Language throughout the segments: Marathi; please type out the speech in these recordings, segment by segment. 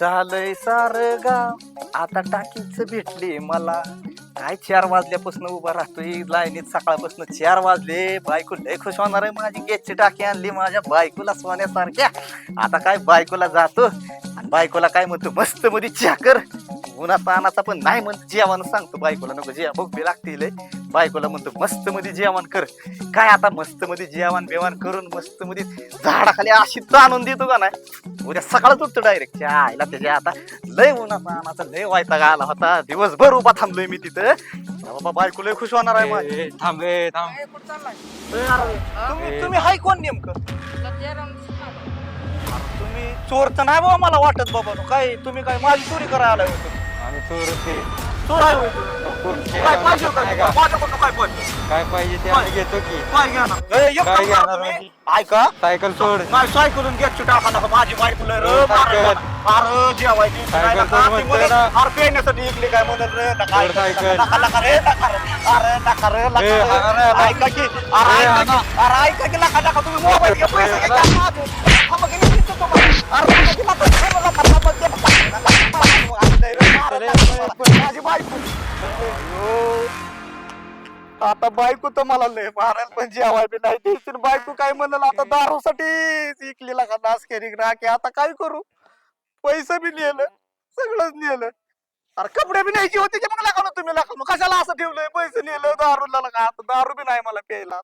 झालंय सार गाव आता टाकीच भेटली मला. काय 4 वाजल्यापासून उभा राहतोय लाईनीत सकाळपासून 4 वाजले. बायको लय खुश होणार आहे माझी. गॅसची टाकी आणली माझ्या बायकोला सोन्यासारख्या. आता काय बायकोला जातो आणि बायकोला काय म्हणतो मस्त मध्ये चहा कर. उन्हा तानाचा पण नाही म्हणतो जेवण सांगतो बायकोला नको जेवण भूक बी लागते. बायकोला म्हणतो मस्त मध्ये जेवण कर. काय आता मस्त मध्ये जेवण बेवण करून मस्त मध्ये झाडाखाली अशी ताणून देतो का नाही उद्या सकाळच उठतो डायरेक्ट आईला त्याच्या. आता लय उन्हा तानाचा लय वैताग आला होता. दिवसभर उभा थांबलोय मी तिथं. बाबा बायको लय खुश होणार आहे माझी. थांबे तुम्ही हाय कोण नेमकं? तुम्ही चोर तर नाही बाबा मला वाटत बाबा. काय तुम्ही काय माझी चोरी करायला आलाय होतो? आम्ही चोर चोर आहे होय तुम्ही? काय पाहिजे होतं? माझ्याकडनं काय पाहिजे? काय पाहिजे ते आम्ही घेतो की. काय घेणार? एक काय काम करा घेणार तुम्ही. म्हणजे? ऐका सायकल सोड. माझी सायकलून गॅसची टाका नका माझी बायको लय रे सायकल. अरे जेवायची सायकल नका. सोड ती म्हणतोय म्हणत, ना. अरे पेण्यासाठी इकली काय म्हणत रे नका सोड सायकल. नका नका रे नका रे. अरे नका रे नका ए, रे. हाणा रे. ऐका की अरे ए, ऐका की अरे ऐका की नका नका तुम्ही मोबाईल घ्या पैसे घ्या हाणा. माझे. थांबा की मी देतो तुम्हाला. अरे तुम्ही दिला तर थांबा नका थांबा ते. माझी बायको अयो. आता बायको तर मला लय मारायला पण जेवाय बी नाही द्यायची. बायको काय म्हणल आता दारूसाठी इकलेला का नाश करी राखे. आता काय करू? पैसे बी नेलं सगळंच नेलं. अरे कपडे बी न्यायची होती की मग लागा तुम्ही लागा कशाला असं ठेवलंय? पैसे नेलं दारूला लागा. आता दारू बी नाही मला प्यायला.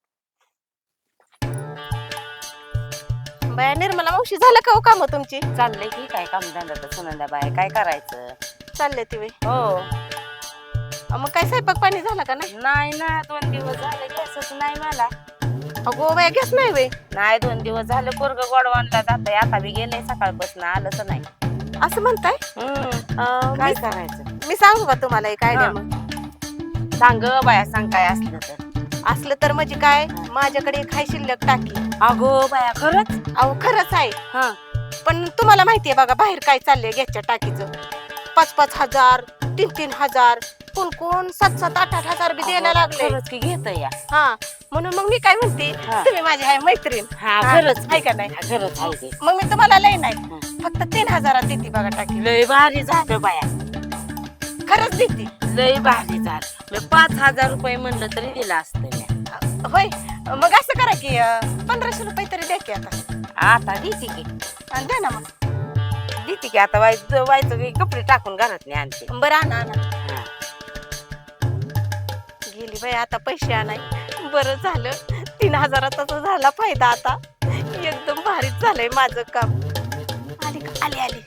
बाया निर्मला मावशी झालं का हो काम तुमची? चाललंय की काय काम धंदा तर सुनंदा बाय काय करायचं. चालले तुम्ही? हो मग काय स्वयंपाक पाणी झाला का नाही? नाही ना 2 दिवस झाले गॅसच नाही मला. अगो बाया गॅस नाही वे. नाही 2 दिवस झाले पोरग गोडवानला जातंय. आता बी गेलंय सकाळपासून आलंच नाही. असं म्हणताय? काय करायचं? मी सांगू का तुम्हाला एक आयडिया? हा. मग सांग ग बाया सांग काय असलं तर. असलं तर म्हणजे काय माझ्याकडे एक हाय शिल्लक टाकी. अगो बाया खरंच? अहो खरंच आहे. हा पण तुम्हाला माहितीये बघा बाहेर काय चाललंय गॅसच्या टाकीचं. 5-5 हजार 3-3 हजार कोण कोण 7-7 8-8 हजार बी द्यायला लागले. खरंच की घेत या. हा म्हणून मग मी काय म्हणते हा. तुम्ही माझी आहे मैत्रीण. हा खरंच आहे का नाही? खरंच आहे ते. मग मी तुम्हाला लय नाही फक्त 3,000 देते बघा टाकी. लय भारी झालं बाया. खरंच देते. लय भारी झालं. मी 5,000 रुपये म्हणलं तरी दिला असतं मी. होय मग असं करा की 1500 रुपये तरी द्या की आता. आता देते की. आणि द्या ना मग. देते की आता व्हायचं की कपडे टाकून घरात नाही आणते. बरं आणा आणा. हा. गेली बाई आता पैसे आणाय. बरं झालं 3,000चा तर झाला फायदा आता. एकदम भारीच झालंय माझं काम. आली का? आली आली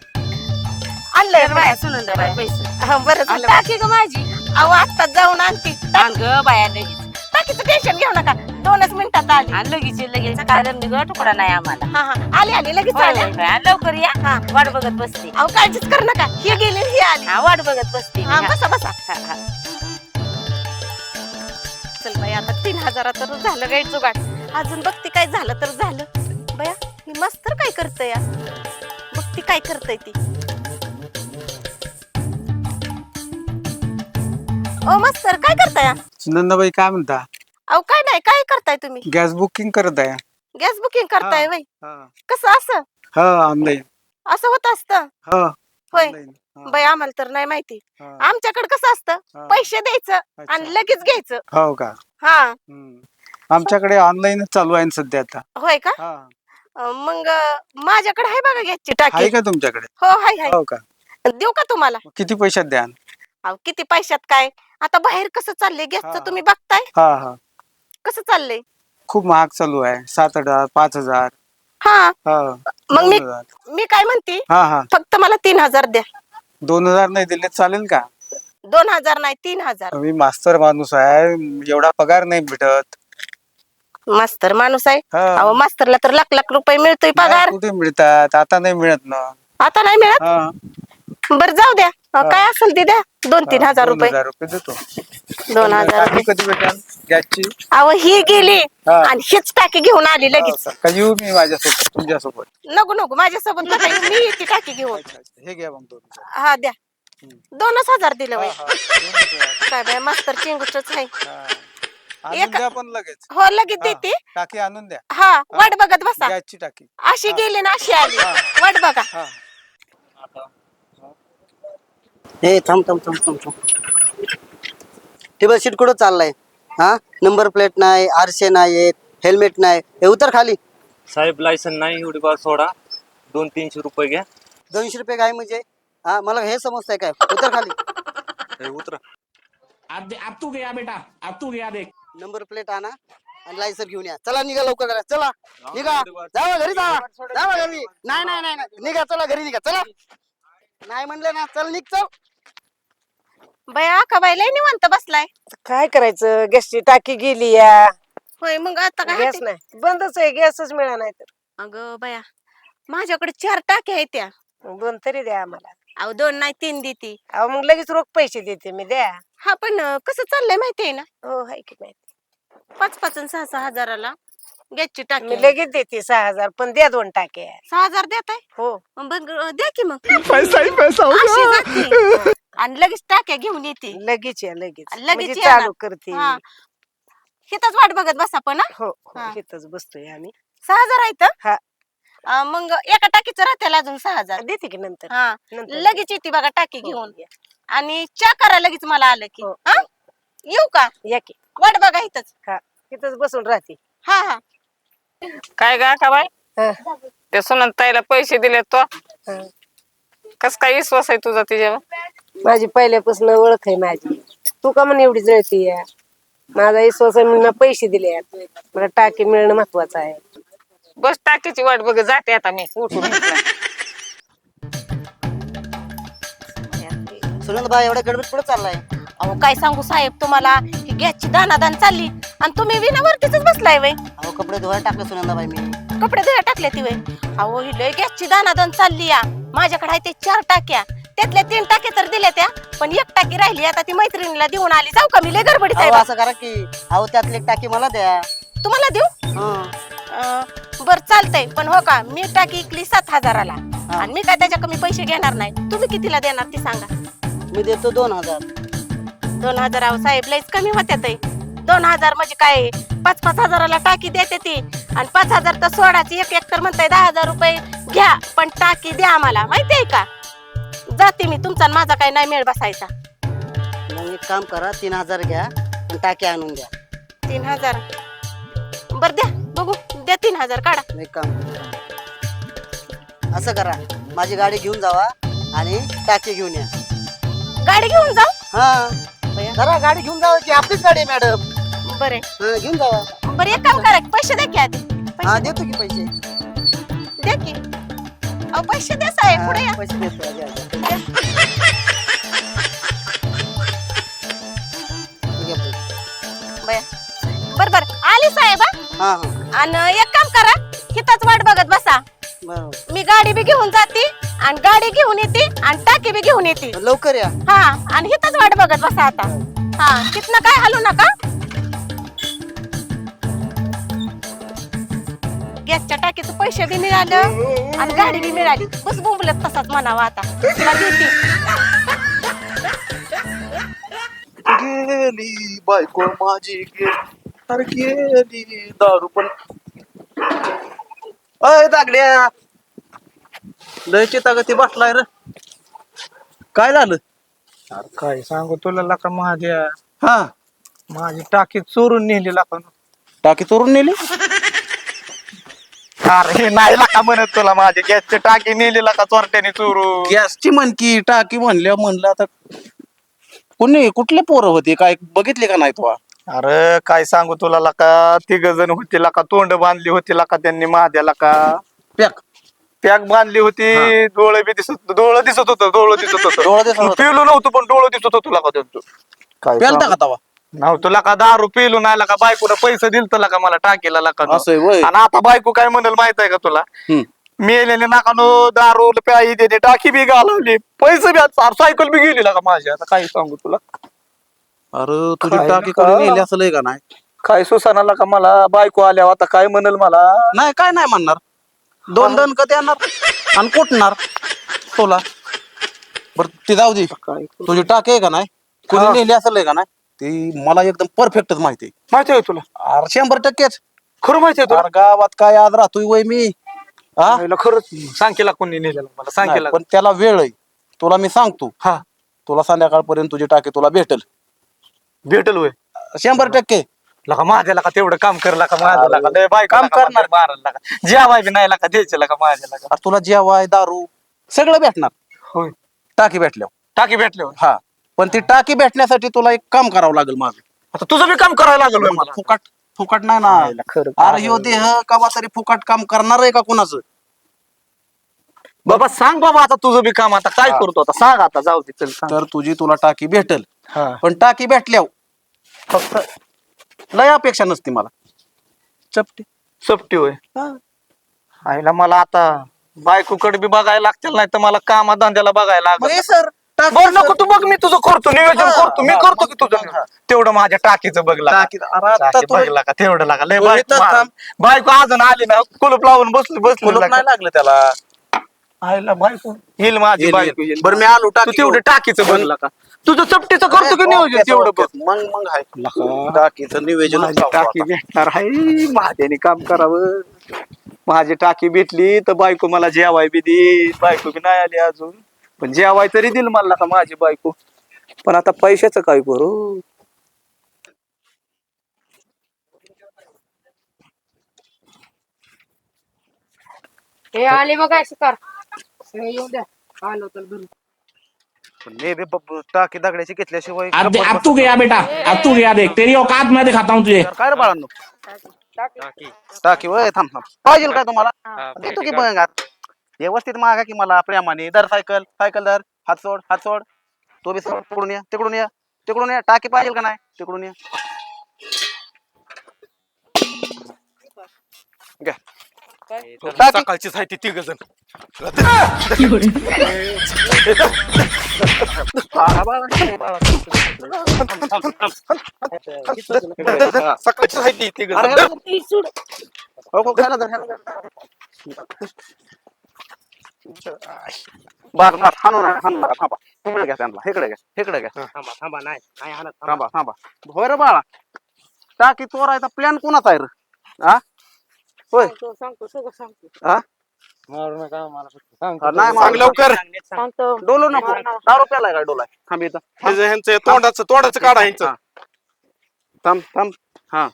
आणलंय तर बाया सुनंदा बाय पैसे. हा, बरं झालं. टाकी ग माझी. अहो आत्ताच जाऊन आणते. आण ग बाया लगेच. टाकीचं टेन्शन घेऊ नका 2च मिनिटात आली. आणि लगेच कारण मी ग तुकडा नाही आम्हाला. हा हा आली आली लगेच होय, आली. होय, होय. आणि लवकर या. हा. वाट बघत बसते. अहो काळजीच कर नका. हे गेली ही आली. हा वाट बघत बसते. हा बसा बसा. हा, हा. चल बाई आता 3,000 तर झालं गाई जुगाड. अजून बघती काय झालं तर झालं. बया ही मास्तर काय करतय या? बघती काय करतय ती. ओ मास्तर काय करताय? सुनंदाबाई काय म्हणता? अहो काय नाही काय करताय तुम्ही? गॅस बुकिंग करत आहे. गॅस बुकिंग करताय वय? कसं असं हा ऑनलाईन. असं होत असतं? हा होय. online. हा, बाई आम्हाला तर नाही माहिती. हा. आमच्याकडे कसं असतं हा. पैसे द्यायचं अच्छा. आणि लगेच घ्यायचं. हो का? हा हम्म. आमच्याकडे ऑनलाईन चालू आहे ना सध्या आता. होय का? हा. मग माझ्याकडे आहे बघा गॅसची आहे टाकी. का तुमच्याकडे? हो हाय हाय. हो का? देऊ का तुम्हाला? मग किती पैशात द्या? अहो किती पैशात काय? आता बाहेर कसं चाललंय हा. गॅसचं तुम्ही बघताय हा हा. कसं चाललंय. खूप महाग चालू आहे. 7,000 5,000. हा हा. मग मी 2,000. मी काय म्हणते हा हा. फक्त मला 3,000 द्या. 2,000 नाही दिले चालेल का? 2,000 नाही 3,000. मी मास्तर माणूस आहे. एवढा पगार नाही भेटत. मास्तर माणूस आहे. हा. अहो मास्तरला तर लाख लाख रुपये मिळतोय नाही, पगार. कुठे मिळतात? आता नाही मिळत ना. आता नाही मिळत. हा. बरं जाऊ द्या. काय असेल ते द्या 2-3 हजार रुपये. 2,000 रुपये देतो. 2,000 टाकी रुपये. कधी भेटेल गॅसची? अहो ही गेली हा. आणि हीच टाकी घेऊन आली लगेच. का येऊ मी माझ्यासोबत तुमच्यासोबत? नको नको माझ्यासोबत नका येऊ. मी ती टाकी घेऊन. अच्छा, अच्छा. हे घ्या मग 2,000. हा द्या. 2,000 दिलं हा, बाई. हा. 2,000. काय बाय मास्तर चिंगुटच आहे. हा. आणून एक- द्या पण लगेच. हो लगेच हा, देते. टाकी आणून द्या. हा वाट बघत बसा. गॅसची टाकी. अशी गेली ना अशी आली. हा. वाट बघा. हा. हे थांब थांब थांब थांब थांब. टेबल शीट कुठं चाललाय? हा, नंबर प्लेट नाही, आरसे नाहीत, हेल्मेट नाही. हे उतर खाली. साहेब लायसन नाही एवढी बार सोडा. 200-300 रुपये घ्या. 200 रुपये काय म्हणजे? हा, मला हे समजतंय काय? उतर खाली. उतरा. अब तू गया बेटा, अब तू गया देख. नंबर प्लेट आणा आणि लायसन घेऊन या. चला निघा लवकर करा. चला निघा. जावा घरी जावा. जावा घरी. नाही नाही नाही नाही. निघा, चला घरी निघा. चला. नाही म्हणलं ना, चल निघ चल. बया का बाई लय निवांत बसलाय. काय करायचं, गॅसची टाकी गेली या. होय मग आता काय गॅस नाही, बंदच आहे, गॅसच मिळा नाही तर. अगं बया माझ्याकडे 4 टाक्या आहेत त्या. 2 तरी द्या आम्हाला. अहो 2 नाही 3 देते. अहो मग लगेच रोख पैसे देते मी, द्या. हा पण कसं चाललंय माहितीये ना, हो हाय की माहिती. 5-5 आणि 6-6 हजाराला गॅसची टाकी मी लगेच देते 6,000, पण द्या 2 टाक्या. 6,000 देताय. हो. मग द्या की मग. पैसा अशी जाते. आणि लगेच टाक्या घेऊन येते. लगेच या, लगेच लगेच म्हणजे येणार. चालू करते. हा. हिथंच वाट बघत बसा पण हा. हो हा. हो, इथंच बसतोय आम्ही. 6,000 आहेत. हा. मग एका टाकीचं राहत्याला अजून 6,000. देते की नंतर. हा नंतर लगेच येते बघा टाकी हो, घेऊन. या. आणि चा करा लगेच मला आलं की. हो. हा येऊ का? या की. वाट बघा इथंच. हा, इथंच बसून राहते. हा हा. काय गा का बाय हा, ते सुनंताईला पैसे दिले तो हा. कस काय विश्वास आहे तुझा तिच्यावर? माझी पहिल्यापासून ओळख आहे माझी. तू का म्हणून एवढी जळती या? माझा विश्वास आहे म्हणून पैसे दिले. मला टाकी मिळणं महत्वाचं आहे. बस टाकीची वाट बघ जाते आता मी उठून. सुनंदबाई एवढ्या गडबड कुठं चाललाय? अहो काय सांगू साहेब तुम्हाला, ही गॅसची दानादान चालली आणि तुम्ही विनावरतीच बसलाय वय. अहो कपडे धुवायला टाकले सुनंदाबाई मी. कपडे धुया टाकले ती वय. अहो ही लय गॅसची दानादान चालली या. माझ्याकडे आहे ते 4 टाक्या, त्यातल्या 3 टाक्या तर दिल्या त्या, पण 1 टाकी राहिली. आता ती मैत्रिणीला देऊन आली. जाऊ का मी? लय गडबडीत आहे अहो बा. असं करा की, अहो त्यातली एक टाकी मला द्या. तुम्हाला देऊ? हं. बर चालतंय, पण हो का मी टाकी इकली 7,000ला आणि मी काय त्याच्या कमी पैसे घेणार नाही. तुम्ही कितीला देणार ती सांगा. मी देतो 2,000. 2,000 अहो साहेब लयच कमी होत्यात. 2,000 म्हणजे काय? 5-5 हजाराला टाकी देते ती आणि 5,000 तर सोडाची. एक तर म्हणताय 10,000 रुपये घ्या, पण टाकी द्या आम्हाला. माहितीये का? जाते मी, तुमचा आणि माझा काय नाही मेळ बसायचा. मग एक काम करा, 3,000 घ्या आणि टाकी आणून द्या. 3,000 बर द्या, बघू द्या. 3,000 काढा. एक काम असं करा, माझी गाडी घेऊन जावा आणि टाकी घेऊन या. गाडी घेऊन जाऊ. हा जरा गाडी घेऊन जावा की, आपलीच गाडी आहे मॅडम. बरे हा घेऊन जावा. बरं एक काम करा, पैसे द्या की आधी. हा पैसे देतो की पैसे. द्या की. अहो पैसे द्या साहेब, पुढे या. हा, पैसे देतो. द्या, द्या. ठीक आहे, पैसे. बया बर आली साहेब. हा हा आणि एक काम करा, हिताच वाट बघत बसा. बरोबर. मी गाडी बी घेऊन जाते आणि गाडी घेऊन येते आणि टाकी बी घेऊन येते. लवकर या. हा आणि हिताच वाट बघत बसा आता. हा तिथनं काय हलू नका. गॅसच्या टाकीचे पैसे बी मिळालं आणि गाडी बी मिळाली. बस बोंबलत तसाच म्हणावा आता. तुला देते. गेली बायको माझी गेली दारू पण. अय दागड्या, लय चितागती बसलाय रे. काय झालं? काय सांगू तुला लका महाद्या, हा माझी टाकी चोरून नेली लका. टाकी चोरून नेली? अरे नाही लका म्हणत तुला, माझी गॅसची टाकी नेली का चोरट्याने चोरून. गॅसची म्हणकी टाकी म्हणलं आता कोणी कुठले पोरं होते काय बघितले का नाही तू? अरे काय सांगू तुला लका, 3 जण होते लका, तोंड बांधली होती लका त्यांनी महाद्याला का. पॅक पॅक बांधली होती, डोळे बी दिसत, डोळं दिसत होतं. डोळं दिसत होतं. पिलो नव्हतं पण डोळं दिसत होतं लका त्यांचं. काय प्यालता का तवा? नव्हतं लका, दारू पिलो नाही लका. बायकोला पैसे दिलत लका मला टाकीला लका. असं होय. आणि आता बायको काय म्हणेल माहित आहे का तुला? मेलेले नाकानो दारू प्याई देते, टाकी बी घालवली, पैसे बी, सायकल बी गेली का माझी. आता काय सांगू तुला. अरे तुझी काय टाकी नका. कोणी नेली असं का नाही? काय सुसानाला का मला बायको आल्यावर आता काय म्हणेल मला. नाही काय नाही म्हणणार. 2 दण कधी आणणार आणि कुठणार तुला? बर ती जाऊ दे. तुझी टाकी आहे का नाही, कोणी नेली असं का नाही ती मला एकदम परफेक्टच माहिती आहे. माहिती आहे तुला? अरे 100%. खरं माहिती आहे तुला? अरे गावात काय आज राहतोय वय मी. हा खरंच सांग केला कोणी नेलेला मला, सांग नाही, केला. पण त्याला वेळ आहे तुला मी सांगतो. हा तुला संध्याकाळपर्यंत तुझी टाकी तुला भेटेल. भेटल होय 100%. लका माझ्या लका तेवढं काम करला का माझं लका लय बाय काम करणार. मारायला लका जेवाय बी नाही लका द्यायचं लका माझ्या लका अरे तुला जेवाय दारू सगळं भेटणार होय टाकी भेटल्यावर. टाकी भेटल्यावर हा पण ती टाकी भेटण्यासाठी तुला एक काम करावं लागेल माझं. आता तुझं बी काम करायला लागलं होय मला फुकट फुकट नाही ना. खरं अरे ह्यो देह कवा तरी फुकट काम करणार आहे का कुणाचं. बाबा सांग बाबा आता तुझं बी काम आता काय करतो आता सांग आता जाऊ दे चल सांग. तर तुझी तुला टाकी भेटेल. हा पण टाकी भेटल्यावर फक्त लय अपेक्षा नसती मला. चपटी सपटी होय आईला मला आता बायकोकडे बी बघायला लागतील नाही तर मला कामा धंद्याला बघायला लागल. सर बरं नको तू बघ मी तुझं करतो नियोजन करतो मी करतो की तुझं तेवढं माझ्या टाकीचं बघ लागा. टाकी बघला का तेवढं लागा लय बायको अजून आली ना कुलूप लावून बसली नाही लागलं त्याला. आईला बायको येईल माझी बायको येईल. बरं मी आलो तू टाकी तेवढं टाकीचं बघला का तुझं चपटीचं करतो की नियोजन तेवढं बघ. मग आहे टाकीचं नियोजन माझी टाकी भेटणार आहे माझ्याने काम करावं. माझी टाकी भेटली तर बायको मला जेवाय बी देईल. बायको बी नाही आली अजून पण जेवाय तरी दिल मला का माझी बायको. पण आता पैशाचं काय करू. हे आले बघा अशी कर येऊ द्या. आलो तर घरी. मी बी टाकी दगड्याची घेतल्याशिवाय अब तू गया बेटा, अब तू गया देख, तेरी औकात मैं दिखाता हूँ तुझे. काय रे बाळांनो टाकी वय थांब थांब पाहिजे काय तुम्हाला देतो की बघात व्यवस्थित मागा की मला प्रेमाने. दर सायकल सायकल दर हात सोड तो बी सोड. तिकडून या टाकी पाहिजे का नाही तिकडून या. घ्या. टाकी सकाळचीच आहे ती तिघ जण सकाळचीच आहे ती तिघ अरे, जण. हो, ह्याला धर, ह्याला धर. बाग मार, हाणू नका, थांबा. इकडे घ्या त्यांना, इकडे घ्या. थांबा. होय रे बाळा टाकी चोरायचा प्लॅन कोणाचा आहे रे. हा होय सांगतो सगळं सांगतो. हा नाही सांग लवकर सांगतो. डोलो नको. दारू प्यालाय काय डोलाय. थांब इथं. ह्यांचं तोंडाचं काढा ह्यांचं. थांब हा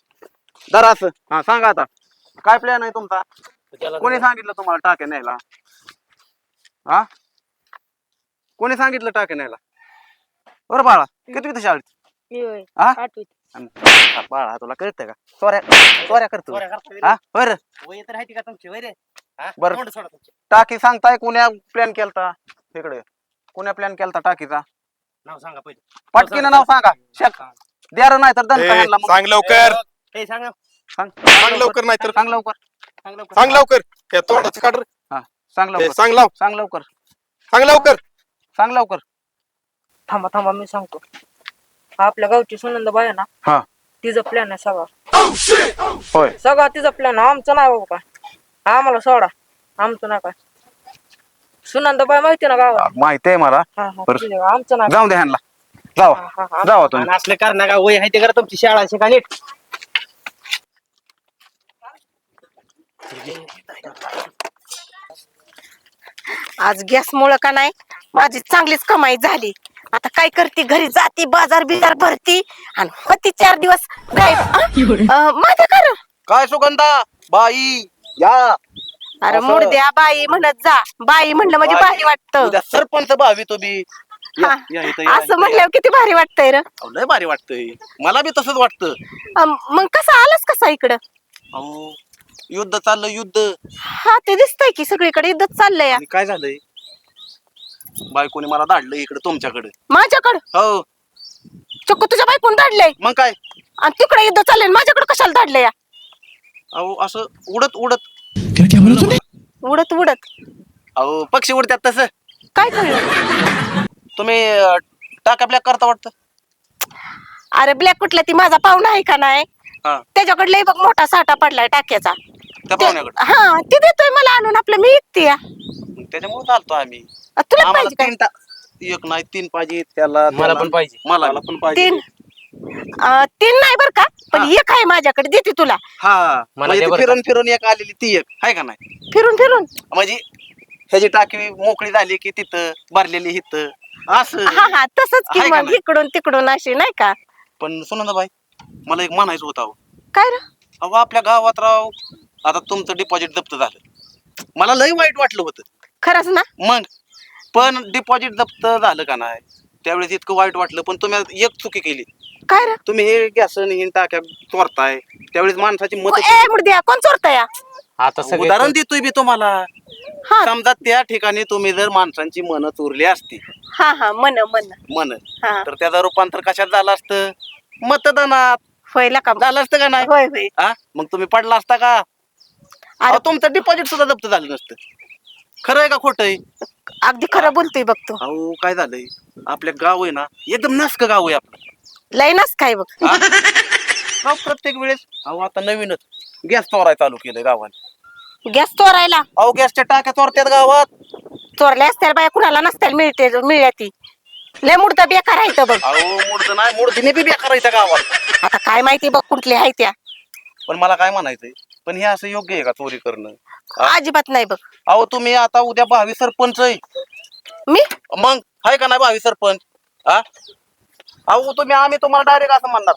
जरा असं हा सांगा आता काय प्लॅन आहे तुमचा. कोणी सांगितलं तुम्हाला टाक्या न्यायला. हा कोणी सांगितलं टाक्या न्यायला. बरं बाळा किती किती शाळेत. मी होय हा? आठवीत. बाळा तुला कळतंय का चोऱ्या करतो. हा बरं बरं टाकी सांगताय कोण्या प्लॅन केलता. इकडे कोण्या प्लॅन केलता टाकीचा पटकीनं नाव सांगा. शेक द्या रे नाही तर दंड ह्यांना मग. सांग लवकर सांग लवकर नाही तर सांग लवकर सांग लवकर त्या तोंडाचं काढ रे. हा सांग लवकर सांग लाव सांग लवकर सांग लवकर सांग लवकर. थांबा मी सांगतो. आपल्या गावची सुनंद बाय ना हा तिचा प्लॅन आहे सगळा. होय सगळा तिचा प्लॅन आमचं नाही बाबा काय. आम्हाला सोडा आमचं नाही काय. सुनंद बाय माहिती ना गावात. माहिती आहे मला. बरं. तिच्या गावात. आमचं नाही. जाऊ दे ह्यांना जावा तुम्ही. असले कारण का वय आहे ते करा तुमची शाळा शिका नीट. आज गॅस मुळे का नाही माझी चांगलीच कमाई झाली. आता काय करते घरी जाती बाजार बिजार भरती आणि होती 4 दिवस गायब. माझ्या कर काय सुगंधा बाई या. अरे असं. मुर्द्या बाई म्हणत जा. बाई म्हणलं म्हणजे भारी वाटतं. उद्या सरपंच भावी तो बी या, या इथं या, असं इथं या. म्हणल्यावर किती भारी वाटतंय र. अहो, लय भारी वाटतंय मला बी तसंच वाटतं. मग कसं आलंच कसा इकडं. अहो युद्ध चाललं युद्ध. हा ते दिसतंय की सगळीकडे इथं चाललंय. आणि काय झालंय बायकोने मला धाडलं इकडे तुमच्याकडे. माझ्याकडं हो चक्क तुझ्या बायकोन धाडलंय मग काय. आणि तिकडे युद्ध चाललंय माझ्याकडे कशाला धाडलंय या. अहो असं उडत उडत उडत अहो पक्षी उडतात तसं. काय कळलं. तुम्ही टाका ब्लॅक करता वाटतं. अरे ब्लॅक कुठला ती माझा पाहुणा आहे का नाही हा त्याच्याकडे लय बघ मोठा साठा पडलाय टाक्याचा. त्या पाहुण्याकडे हा ती देतोय मला आणून आपलं मी विकते या. त्याच्यामुळे चालतो आम्ही. तुला आम्हाला पाहिजे काय 3 एक नाही 3 पाहिजे त्याला. मला पण पाहिजे. मला पण पाहिजे. 3 नाही बर का पण हा. एक आहे माझ्याकडे देते तुला. हा मला म्हणजे दे ती बरं फिरून फिरून एक आलेली ती एक आहे का नाही. फिरून म्हणजे ह्याची टाकी मोकळी झाली की तिथं भरलेली हिथं असं हा हा तसंच की आहे का मग नाही? इकडून तिकडून अशी नाही का पण सुनंदाबाई मला एक म्हणायचं होतं अहो. काय रे अहो आपल्या गावात राव आता तुमचं डिपॉझिट जप्त झालं, मला लय वाईट वाटलं होतं. खरंच ना मग पण डिपॉझिट जप्त झालं का नाही त्यावेळेस इतकं वाईट वाटलं, पण तुम्ही एक चुकी केली. काय रे तुम्ही हे गॅस आणि टाक्या चोरताय त्यावेळेस माणसाची मत ए मुर्द्या कोण चोरता या आता सगळे उदाहरण देतोय मी तुम्हाला. हा समजा त्या ठिकाणी तुम्ही जर माणसांची मन चोरली असती हा हा मन मन हा तर त्याचं रूपांतर कशात झालं असतं? मतदानात होईल का झालं असतं का नाही? होय होय हा मग तुम्ही पडला असता का? अहो, तुमचं डिपॉझिट सुद्धा जप्त झालं नसतं. खरं आहे का खोटं आहे? अगदी खरं बोलतोय बघ तू अहो काय झालंय आपल्या गाव आहे ना एकदम नासक गाव आहे आपलं. लयनाच काय बघ हा? राव, प्रत्येक वेळेस अहो आता नवीनच गॅस चोराय चालू केलं गावात. गॅस चोरायला अहो गॅसच्या टाक्या चोरत्यात गावात. चोरल्या असत्या बाया कुणाला नसत्या मिळल्या ती लय मुर्दा बेकार आहे बघ अहो मूर्त नाही मूर्तीने बी बेकार आहे त्या गावात. आता काय माहिती बघ कुठली आहे त्या पण मला काय म्हणायचंय, पण हे असं योग्य आहे का चोरी करणं? अजिबात नाही बघ अहो तुम्ही आता उद्या भावी सरपंच आहे, मी मग आहे का नाही भावी सरपंच? हा अहो तुम्ही आम्ही तुम्हाला डायरेक्ट असं म्हणणार,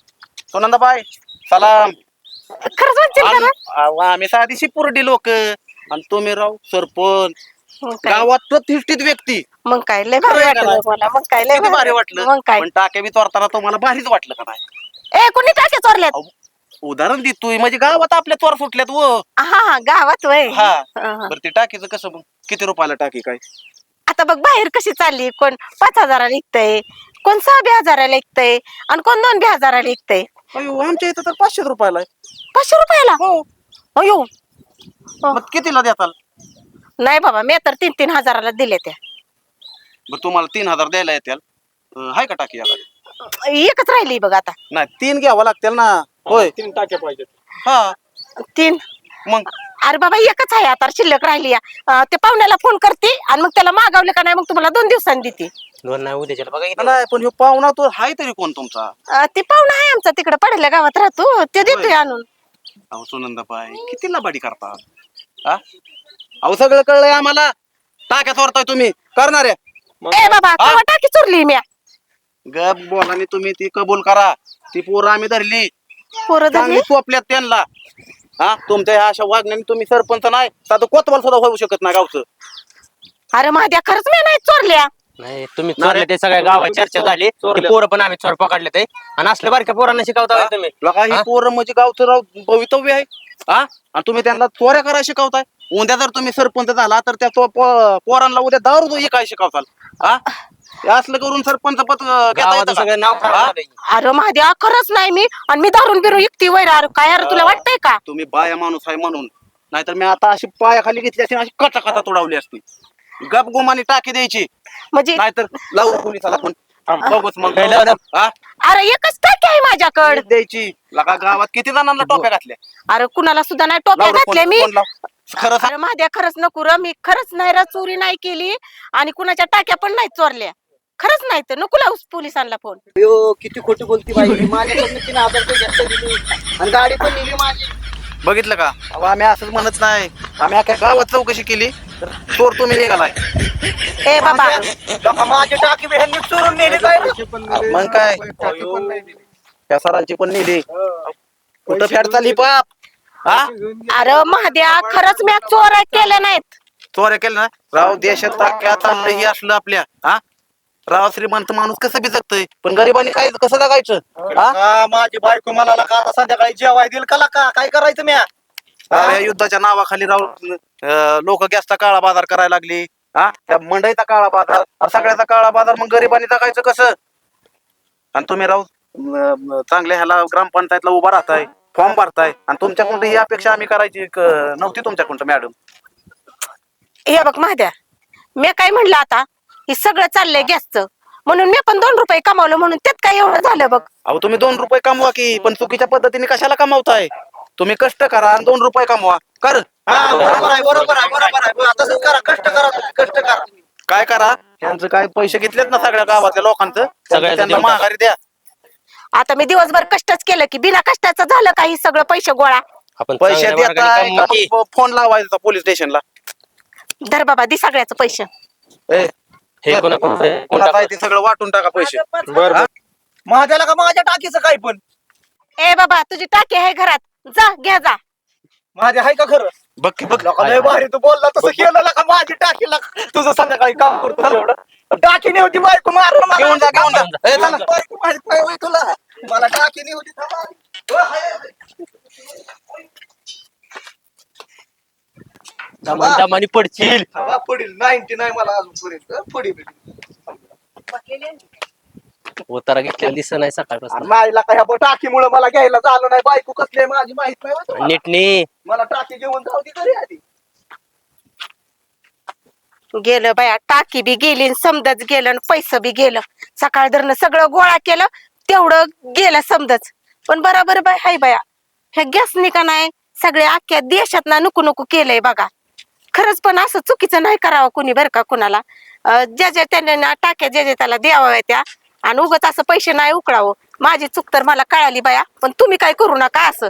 सुनंदाबाई सलाम. खरंच म्हणशील का रे? अहो, आम्ही साधीशी पुरडी लोक आणि तुम्ही राव सरपंच मग काय गावात प्रतिष्ठित व्यक्ती. मग काय लय भारी खरं आहे का वाटलं नाही? मला मग काय लय किती भारी वाटलं. मग काय पण टाक्या बी चोरताना तुम्हाला भारीच वाटलं का नाही? ए कुणी टाके चोरल्यात अहो, उदाहरण देतोय म्हणजे गावात आपल्या चोर सुटल्यात व. हा हा गावात वय हा हा. बरं ते टाकीचं कसं मग? किती रुपयाला टाकी काय? आता बघ बाहेर कशी चालली कोण 5,000 विकतय कोण 6,000 विकतय आणि कोण 2,000 विकतय अयो आमच्या इथं तर 500 रुपयाला आहे. 500 रुपयाला हो अयो मग कितीला देताल? नाही बाबा मी तर 3-3 हजाराला दिले त्या बरं तुम्हाला 3000 द्यायला येतील. हाय का टाकी याला? एकच राहिली बघ आता नाही 3 घ्यावं लागतील ना. होय 3 टाक्या पाहिजेत. हा 3 मग अरे बाबा एकच आहे आता शिल्लक राहिली ते पाहुण्याला फोन करते आणि मग त्याला मागवलं का नाही मग तुम्हाला 2 दिवसांनी देते दोन नाही उद्याच्याला बघा नाही पण ह्यो पाहुणा तो हाय तरी कोण तुमचा? ते पाहुणा आहे आमचा तिकडे पडल्या गावात राहतो ते देतोय आणून अहो सुनंदाबाई किती लबाडी करता? हा अहो सगळं कळलंय आम्हाला. टाक्या चोरताय तुम्ही करणाऱ्या. ए बाबा केव्हा टाकी चोरली मी गप बोलाने तुम्ही ती कबूल करा. ती पोरं आम्ही धरली पोरं धरली चांगली चोपल्यात त्यांना. हा तुमच्या ह्या अशा वागण्याने तुम्ही सरपंच नाही साधं कोतवाल सुद्धा होऊ शकत नाही गावचं. अरे माझ्या खरंच मी नाही चोरल्या नाही तुम्ही चोरले ते सगळ्या गावात चर्चा झाली ते पोरं पण आम्ही चोर पकडले ते आणि असल्या बारक्या पोरांना शिकवता होय तुम्ही. लोका ही पोरं म्हणजे गावचं राव भवितव्य आहे. हा आणि तुम्ही त्यांना चोऱ्या करायला शिकवताय. उद्या जर तुम्ही सरपंच झाला तर त्या पोरांना उद्या दारू काय शिकवताल? हा हे असलं करून सरपंच पद घेता गावात येतं का? सगळं नाव खराब झालंय. अरे महाद्या खरंच नाही मी आणि मी दारून बिरू इकती वैर अरे काय अरे तुला वाटतंय का तुम्ही बाया माणूस आहे म्हणून, नाहीतर मी आता अशी पायाखाली घेतली असती आणि अशी कचा कचा तोडावली असती. गप गुमानी टाकी द्यायची म्हणजे नाहीतर लावू पोलिसाला पण. बघूच मग काय लावलं? हा? अरे एकच टाकी आहे माझ्याकडे द्यायची लका गावात किती जणांना टोप्या घातल्या? अरे कुणाला सुद्धा नाही टोप्या लाव रे, घातल्या मी फोन लाव. खरं सांग. अरे महाद्या खरंच नको र मी खरंच नाही र चोरी नाही केली आणि कुणाच्या टाक्या पण नाही चोरल्या खरंच नाही तर नको लावूस पोलिसांना फोन अयो किती खोटी बोलती बाई माझ्याकडनं 3,000 रुपये घेतले दिली आणि गाडी पण नेली माझी. बघितलं का? अहो, आम्ही असंच म्हणत नाही. आम्ही अख्या गावात चौकशी केली तर चोर तुम्ही निघालाय. ए बाबा लका माझी टाकी बी ह्यांनी चोरून नेली काय मग काय त्या सरांची पण नेली. कुठं फॅट चालली पाप? हा अरे महाद्या खरंच मी चोर केल्या नाहीत चोऱ्या केल्या ना राव देशात टाक्या चाललंय हे असलं आपल्या. हा राव श्रीमंत माणूस कसं बी जगतय पण गरिबांनी काय कसं जगायचं? हा माझी बायको मला लका आता संध्याकाळी जेवाय देईल का लका काय करायचं म्या या युद्धाच्या नावाखाली राव लोक गॅसचा काळा बाजार करायला लागली. हा त्या मंडईचा काळा बाजार सगळ्याचा काळा बाजार. मग गरिबांनी जगायचं कसं? आणि तुम्ही राव चांगल्या ह्याला ग्रामपंचायतला उभा राहताय फॉर्म भरताय आणि तुमच्याकडून ही अपेक्षा आम्ही करायची नव्हती तुमच्याकडून मॅडम. हे बघ महाद्या मी काय म्हणलं आता हे सगळं चाललंय गॅसचं म्हणून मी पण 2 रुपये कमावलं म्हणून त्यात काय एवढं झालं बघ अहो तुम्ही 2 रुपये कमवा की पण चुकीच्या पद्धतीने कशाला कमावताय? तुम्ही कष्ट करा आणि 2 रुपये कमवा. कर बरोबर आहे बरोबर आहे बरोबर आहे तसंच करा कष्ट करा तुम्ही, कष्ट करा. काय करा यांचं काय पैसे घेतलेत ना सगळ्या गावातल्या लोकांचं सगळ्यांचं त्यांना देऊन टाका. माघारी द्या. आता मी दिवसभर कष्टच केलं की बिना कष्टाचं झालं काही सगळं पैसे गोळा आपण पैसे चांगल्या देताय मार्गाने कमवू की. फोन लावायचा पोलीस स्टेशनला. धर बाबा दे सगळ्याचं पैसे ए हे कोण कोणाचं आहे ते सगळं वाटून टाका पैसे. बर माझ्याला का माझ्या टाकीचं काय पण ए बाबा तुझी टाकी आहे घरात जा घ्या जा. माझ्या आहे का खरं बघ की बघ. लका लय भारी तू बोलला तसं केलं का माझी टाकीला तुझं संध्याकाळी काम करतो ना एवढं टाकी नव्हती बायको मारून मला. घेऊन जा, घेऊन जा. ए, चला. बायको माहित नाही होय तुला मला टाकी नव्हती थांबा. ओ, हाय, हाय. दमानी पडशील. थांबा, पुढील 90 नाही मला अजूनपर्यंत पुढील उतारा घेतलेला दिसत नाही सकाळपासून. माईला काय टाकीमुळे मला घ्यायला झालं नाही बायको कसली आहे माझी माहित नाही होय तुम्हाला. नीटनी मला टाकी घेऊन जाऊ दे घरी आधी. गेलं बाया टाकी बी गेली आणि समजाच गेलं आणि पैसे बी गेलं. सकाळ धरणं सगळं गोळा केलं तेवढं गेलं समजाच. पण बरोबर बाय हाय बाया ह्या गॅसनी का नाही सगळे अख्ख्या देशात ना नको नको केलंय बघा. खरंच पण असं चुकीचं नाही करावं कुणी बरं का कुणाला. ज्या ज्या त्यांना ना टाक्या ज्या ज्या त्याला द्याव्या त्या आणि उगाच असं पैसे नाही उकळावं. माझी चूक तर मला कळाली बाया पण तुम्ही काय करू नका असं.